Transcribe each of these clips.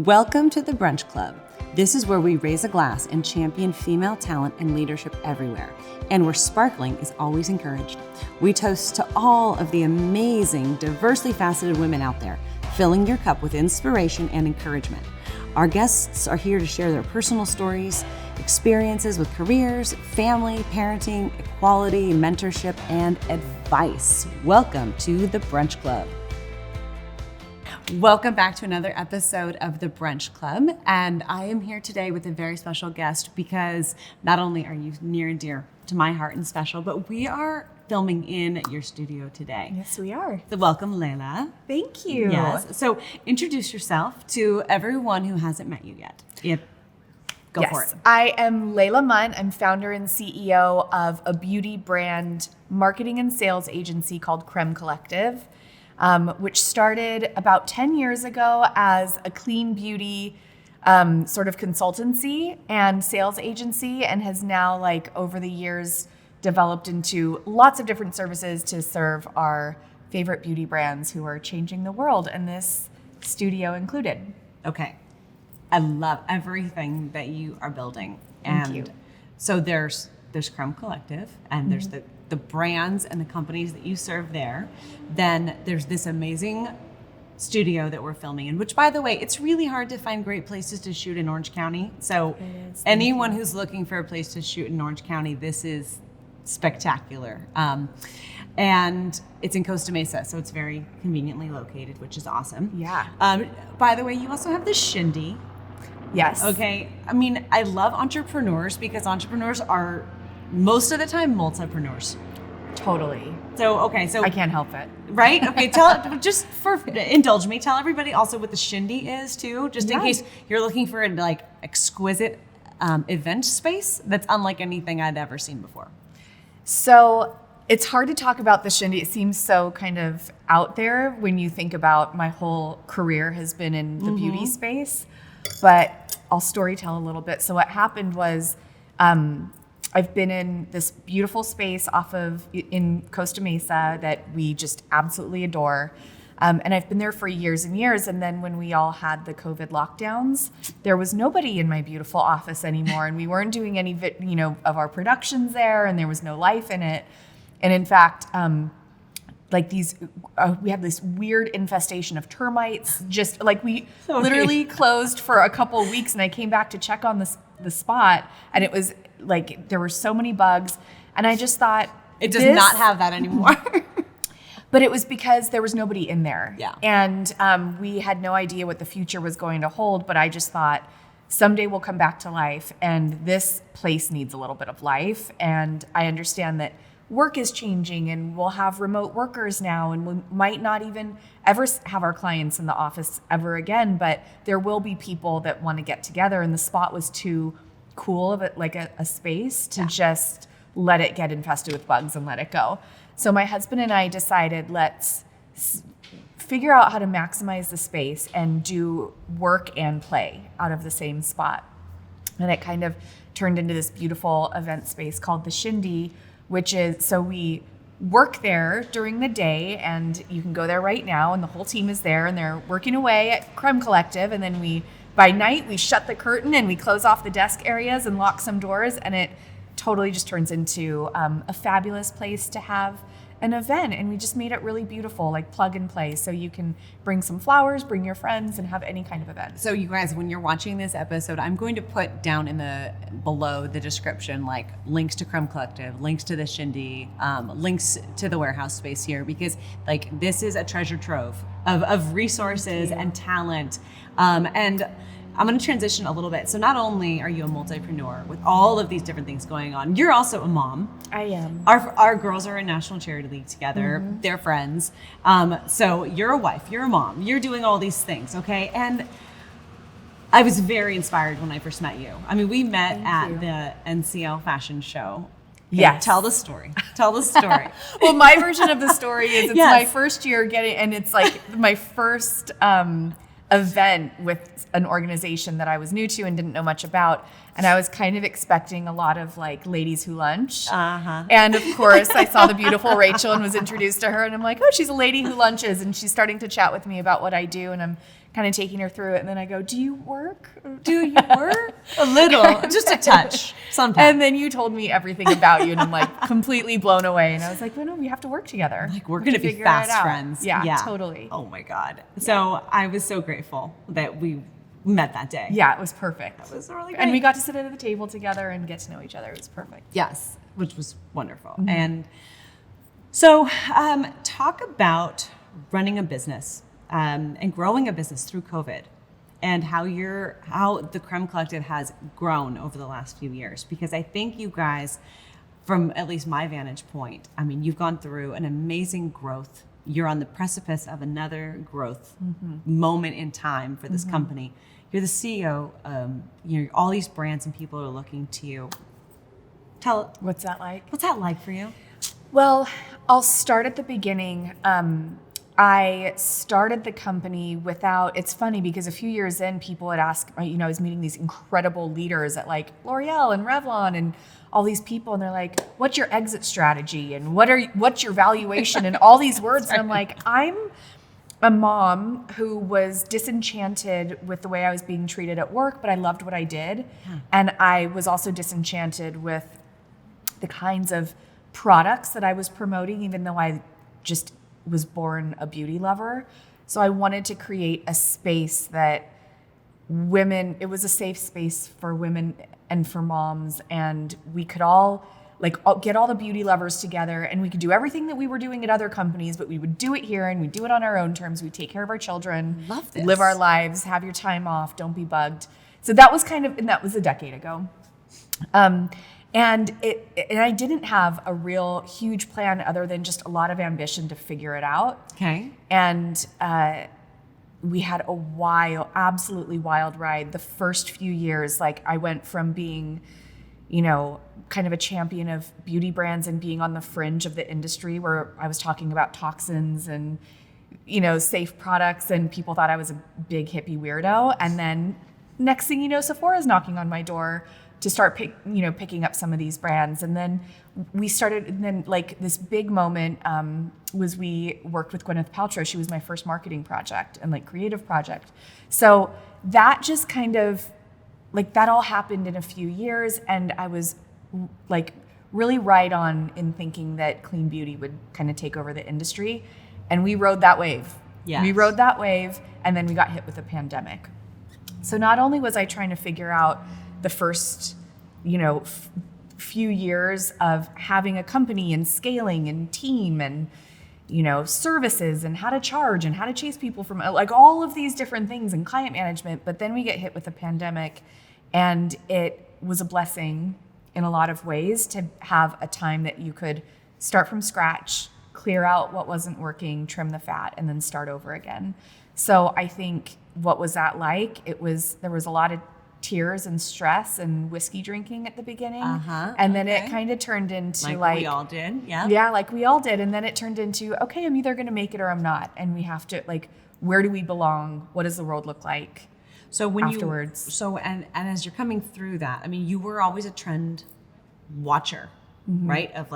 Welcome to the Brunch Club. This is where we raise a glass and champion female talent and leadership everywhere, and where sparkling is always encouraged. We toast to all of the amazing, diversely faceted women out there, filling your cup with inspiration and encouragement. Our guests are here to share their personal stories, experiences with careers, family, parenting, equality, mentorship, and advice. Welcome to the Brunch Club. Welcome back to another episode of the Brunch Club, and I am here today with a very special guest because not only are you near and dear to my heart and special, but we are filming in your studio today. Yes, we are. So welcome, Leilah. Thank you. Yes. So introduce yourself to everyone who hasn't met you yet. Go for it. I am Leilah Mundt. I'm founder and CEO of a beauty brand marketing and sales agency called Crème Collective. Which started about 10 years ago as a clean beauty sort of consultancy and sales agency, and has now, over the years, developed into lots of different services to serve our favorite beauty brands who are changing the world, and this studio included. Okay. I love everything that you are building. Thank you. So there's Crème Collective, and there's the brands and the companies that you serve there. Then there's this amazing studio that we're filming in, which, by the way, it's really hard to find great places to shoot in Orange County. So anyone who's looking for a place to shoot in Orange County, this is spectacular. And it's in Costa Mesa, so it's very conveniently located, which is awesome. Yeah. By the way, you also have the Shindy. Yes. Okay. I mean, I love entrepreneurs because entrepreneurs are most of the time multipreneurs. Totally. So I can't help it. Right? Okay, indulge me. Tell everybody also what the Shindy is too, just in case you're looking for an exquisite event space that's unlike anything I'd ever seen before. So it's hard to talk about the Shindy. It seems so kind of out there when you think about my whole career has been in the beauty space, but I'll storytell a little bit. So what happened was, I've been in this beautiful space in Costa Mesa that we just absolutely adore. And I've been there for years and years. And then when we all had the COVID lockdowns, there was nobody in my beautiful office anymore. And we weren't doing any of our productions there, and there was no life in it. And in fact, we have this weird infestation of termites. Just we literally closed for a couple of weeks, and I came back to check on the spot, and it was there were so many bugs, and I just thought it does not have that anymore. But it was because there was nobody in there. Yeah. And we had no idea what the future was going to hold, but I just thought someday we'll come back to life, and this place needs a little bit of life. And I understand that work is changing, and we'll have remote workers now, and we might not even ever have our clients in the office ever again, but there will be people that want to get together, and the spot was too cool of it, a space to just let it get infested with bugs and let it go. So my husband and I decided, let's figure out how to maximize the space and do work and play out of the same spot. And it kind of turned into this beautiful event space called the Shindy, so we work there during the day, and you can go there right now, and the whole team is there, and they're working away at Crème Collective, and then by night we shut the curtain and we close off the desk areas and lock some doors, and it totally just turns into a fabulous place to have an event. And we just made it really beautiful, plug and play, so you can bring some flowers, bring your friends, and have any kind of event. So you guys, when you're watching this episode, I'm going to put down below the description links to Crème Collective, links to the Shindy, links to the warehouse space here, because this is a treasure trove of resources and talent. And I'm going to transition a little bit. So not only are you a multipreneur with all of these different things going on, you're also a mom. I am. Our girls are in National Charity League together. Mm-hmm. They're friends. So you're a wife, you're a mom, you're doing all these things, okay? And I was very inspired when I first met you. I mean, we met at the NCL fashion show. Okay, yes. Tell the story. Well, my version of the story is it's my first year and it's my first event with an organization that I was new to and didn't know much about. And I was kind of expecting a lot of ladies who lunch. And of course I saw the beautiful Rachel and was introduced to her, and I'm like, oh, she's a lady who lunches, and she's starting to chat with me about what I do. And I'm kind of taking her through it. And then I go, do you work? Do you work? A little, just a touch sometimes. And then you told me everything about you, and I'm like completely blown away. And I was like, well, no, we have to work together. Like, we're going to be fast friends. Yeah, totally. Oh my God. So I was so grateful that we met that day. Yeah, it was perfect. That was really great. And we got to sit at the table together and get to know each other. It was perfect. Yes, which was wonderful. Mm-hmm. And so talk about running a business and growing a business through COVID, and how the Crème Collective has grown over the last few years. Because I think you guys, from at least my vantage point, I mean, you've gone through an amazing growth. You're on the precipice of another growth moment in time for this company. You're the CEO. All these brands and people are looking to you. What's that like? What's that like for you? Well, I'll start at the beginning. I started the company without, it's funny because a few years in, people had asked, I was meeting these incredible leaders at like L'Oreal and Revlon and all these people, and they're like, what's your exit strategy? And what's your valuation? And all these words. And I'm like, I'm a mom who was disenchanted with the way I was being treated at work, but I loved what I did. And I was also disenchanted with the kinds of products that I was promoting, even though I just was born a beauty lover. So I wanted to create a space that it was a safe space for women and for moms, and we could all get all the beauty lovers together, and we could do everything that we were doing at other companies, but we would do it here, and we'd do it on our own terms. We'd take care of our children, love this, live our lives, have your time off, don't be bugged. So that was and that was a decade ago. And I didn't have a real huge plan other than just a lot of ambition to figure it out. Okay. And we had a absolutely wild ride. The first few years, I went from being, kind of a champion of beauty brands and being on the fringe of the industry where I was talking about toxins and, safe products, and people thought I was a big hippie weirdo. And then next thing you know, Sephora's knocking on my door to start picking up some of these brands. And then we started, and then this big moment was we worked with Gwyneth Paltrow. She was my first marketing project and creative project. So that just kind of that all happened in a few years. And I was really right on in thinking that clean beauty would kind of take over the industry. And we rode that wave. Yes. We rode that wave, and then we got hit with a pandemic. So not only was I trying to figure out the first, few years of having a company and scaling and team and, services and how to charge and how to chase people from all of these different things and client management. But then we get hit with a pandemic, and it was a blessing in a lot of ways to have a time that you could start from scratch, clear out what wasn't working, trim the fat, and then start over again. So I think what was that like? There was a lot of tears and stress and whiskey drinking at the beginning. And then it kind of turned into we all did. Yeah. Yeah, like we all did. And then it turned into, okay, I'm either going to make it or I'm not. And we have to where do we belong? What does the world look like? So when afterwards. And as you're coming through that, I mean, you were always a trend watcher, right? Of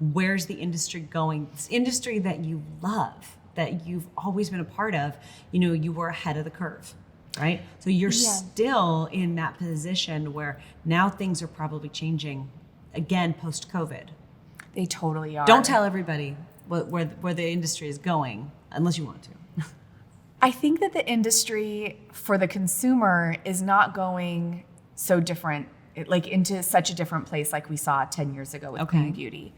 where's the industry going? This industry that you love, that you've always been a part of, you were ahead of the curve, right? So you're still in that position where now things are probably changing again post-COVID. They totally are. Don't tell everybody where the industry is going unless you want to. I think that the industry for the consumer is not going so different, into such a different place like we saw 10 years ago with clean beauty.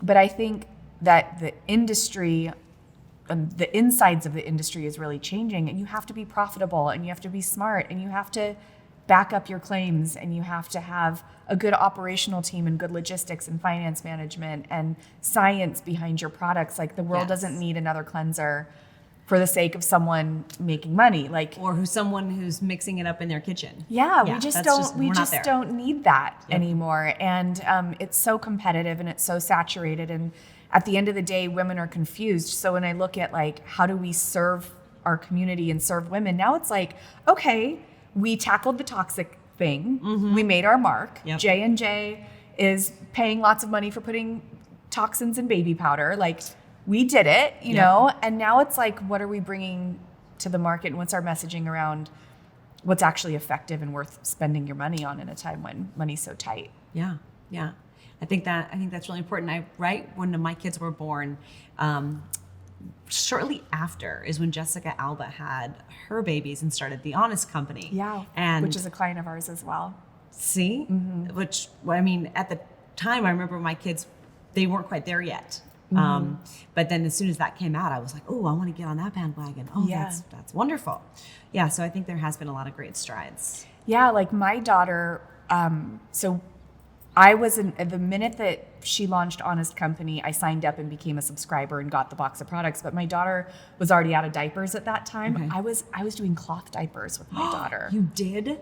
But I think that the industry, the insides of the industry is really changing, and you have to be profitable, and you have to be smart, and you have to back up your claims, and you have to have a good operational team and good logistics and finance management and science behind your products. The world doesn't need another cleanser for the sake of someone making money, or someone who's mixing it up in their kitchen. We just don't need that anymore. And it's so competitive and it's so saturated. And at the end of the day, women are confused. So when I look at how do we serve our community and serve women, now it's okay, we tackled the toxic thing. We made our mark. J&J is paying lots of money for putting toxins in baby powder. We did it, you know, and now it's what are we bringing to the market, and what's our messaging around what's actually effective and worth spending your money on in a time when money's so tight. Yeah. I think that's really important. Right when my kids were born, shortly after is when Jessica Alba had her babies and started the Honest Company. Yeah, and which is a client of ours as well. See, which I mean, at the time, I remember my kids, they weren't quite there yet. But then as soon as that came out, I was like, oh, I want to get on that bandwagon. Oh, Yeah. that's wonderful. Yeah. So I think there has been a lot of great strides. Yeah, like my daughter, so I was the minute that she launched Honest Company, I signed up and became a subscriber and got the box of products. But my daughter was already out of diapers at that time. Okay. I was doing cloth diapers with my daughter. You did?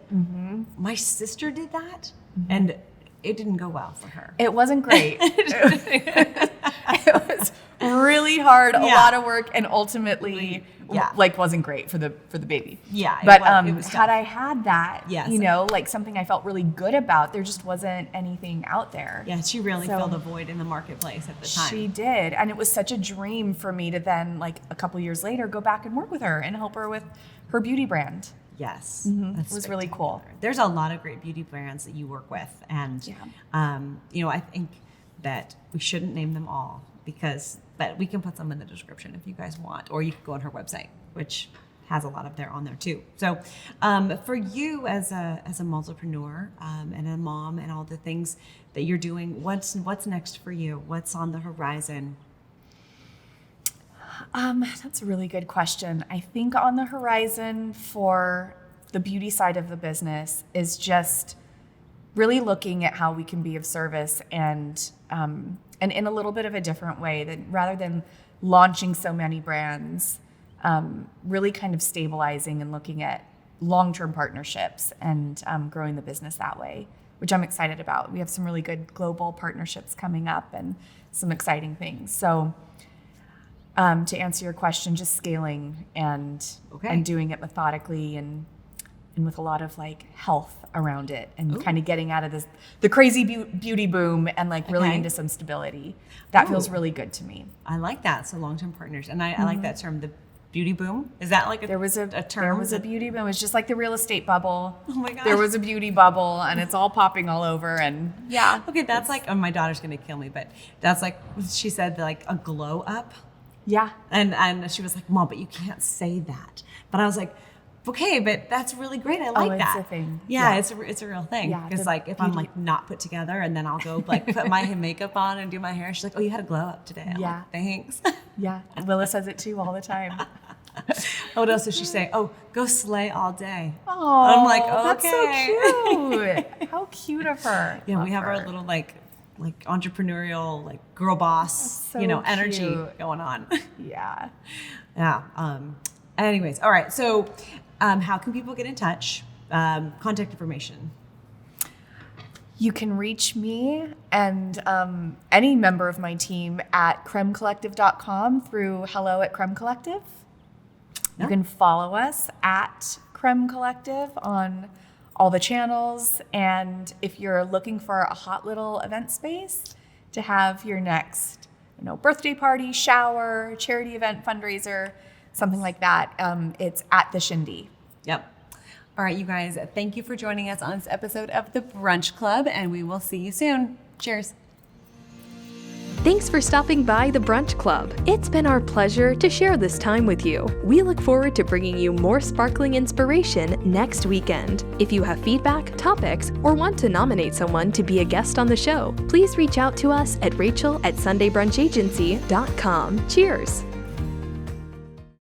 My sister did that, and it didn't go well for her. It wasn't great. It was really hard, a lot of work, and ultimately, wasn't great for the baby. Yeah, but it was had tough. I had that, Yes. like something I felt really good about, there just wasn't anything out there. Yeah, she really filled a void in the marketplace at the time. She did, and it was such a dream for me to then, like a couple years later, go back and work with her and help her with her beauty brand. Yes, It was really cool. There's a lot of great beauty brands that you work with, and I think that we shouldn't name them all but we can put some in the description if you guys want, or you can go on her website, which has a lot of there on there too. So, for you as a multipreneur and a mom and all the things that you're doing, what's next for you? What's on the horizon? That's a really good question. I think on the horizon for the beauty side of the business is just really looking at how we can be of service and in a little bit of a different way, that rather than launching so many brands, really kind of stabilizing and looking at long-term partnerships and growing the business that way, which I'm excited about. We have some really good global partnerships coming up and some exciting things. So to answer your question, just scaling and doing it methodically and with a lot of like health around it and kind of getting out of the crazy beauty boom and like really into some stability. That feels really good to me. I like that. So long-term partners. And I like that term, the beauty boom. Is that like there was a term? There was a beauty boom. It was just like the real estate bubble. Oh my gosh. There was a beauty bubble and it's all popping all over and yeah. Okay, that's like, my daughter's going to kill me, but that's like, she said like a glow up. Yeah. And she was like, Mom, but you can't say that. But I was like, okay, but that's really great. I like that. It's a thing. Yeah, it's a real thing. Yeah, because like if I'm like not put together and then I'll go like put my makeup on and do my hair, she's like, oh, you had a glow up today. I'm like, thanks. Yeah, Willa says it too all the time. What else does she say? Oh, go slay all day. Oh, I'm like, okay. That's so cute. How cute of her. Yeah, Love we have her. our little like entrepreneurial, like girl boss, So energy cute. going on. Yeah. Yeah. Anyways, all right. So, how can people get in touch? Contact information. You can reach me and any member of my team at crèmecollective.com through hello@crèmecollective. You can follow us at Crème Collective on all the channels. And if you're looking for a hot little event space to have your next, birthday party, shower, charity event, fundraiser, something like that, it's at the Shindy. Yep. All right, you guys, thank you for joining us on this episode of the Brunch Club, and we will see you soon. Cheers. Thanks for stopping by the Brunch Club. It's been our pleasure to share this time with you. We look forward to bringing you more sparkling inspiration next weekend. If you have feedback, topics, or want to nominate someone to be a guest on the show, please reach out to us at rachel@sundaybrunchagency.com. Cheers.